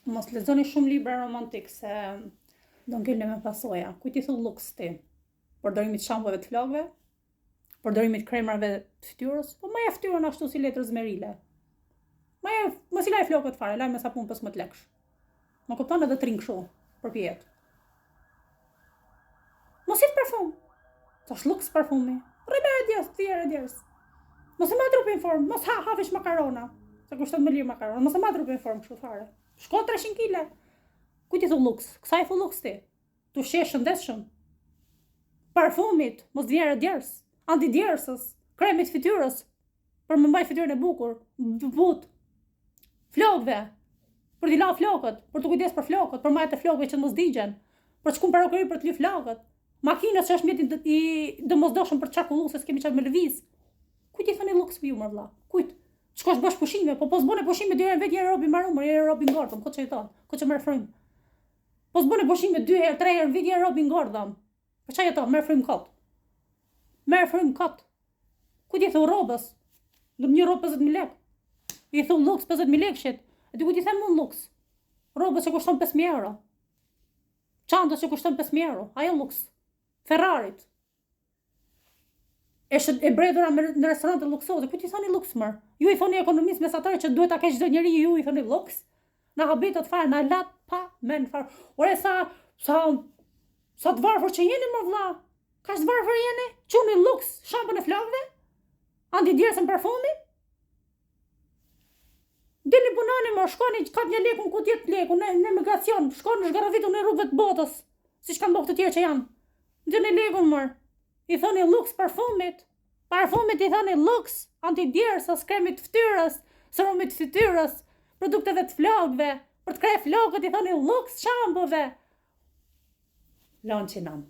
Mos lexoni shumë libra romantik se do ngjelni me pasoja. Kujt I thu luks ti? Përdorimit të shampove të flokëve, përdorimit të kremave të fytyrës, po maja fytyrën ashtu si letrë zmerile. Maja mos I laj flokët fare, laj me sapun pas më të lekësh. Më kupton edhe trin kështu për pjetë. Mos I parfum. Tash luks parfumi. Rrëmerë djes, thjerë djes. Mos I ma trupin formë, mos hafish makarona. Se kushton më lirë makarona, mos I ma trupin formë kështu fare. Shko 300 kg. Kujt I thu luks? Kësaj I thu luks ti. Tu shesh shëndetshëm. Parfumit, mos vjerë djers, antidjersës, kremit fytyrës, për më mbaj fytyrën e bukur, butë, flokëve, për t'i la flokët, për të kujdes për flokët, për majtë e flokëve që të mos digjen, për të shkum parokëri për t'ly flokët, makinës që është mjeti I domosdoshëm për të qarkullu se s'kemi çfarë me lëviz. Kujt I thoni luks ju më vlla? Kujt? Shkosh bësh pushime, po s'bone pushime 2 herë vetë robi mbarumër, herë robi ngordhëm, ko ç'i thon, ko që merr frym. Po s'bone pushime 2 herë, 3 herë vetë robi ngordhëm. Për çfarë jeton? Merr frym kot. Merr frym kot. Kujt I thu rrobës? Do një rrobë 50.000 lekë. I thu luks 50.000 lekëshit. E ti kujt I them unë luks? Rrobës që kushton 5.000 euro. Çantës që kushton 5.000 euro. Ajo luks. Ferrarit. E bredhura në restorante luksoze, kujt I thoni luks mër? Ju I thoni ekonomistë mesatare që duhet ta kesh çdo njeri, ju I thoni luks? Na habitot fare, na lat pa men fare. Ore sa të varfër që jeni më vlla. Ka të varfër jeni? Çuni luks, shampon e flokëve? Antidjersën parfumi? Dini punoni më, shkoni ka 1 lekun ku 10 lekun në emigracion, shkoni zhgarravitu në rrugëve të botës, siç kanë bërë të tjerë që janë. Dini lekun mër. I thoni luks parfumit. Parfumit I thoni luks, antidjersës, kremit fytyrës, serumit fytyrës, produkteve të flokëve, për të krejë flokët I thoni luks shampove. Lançinam.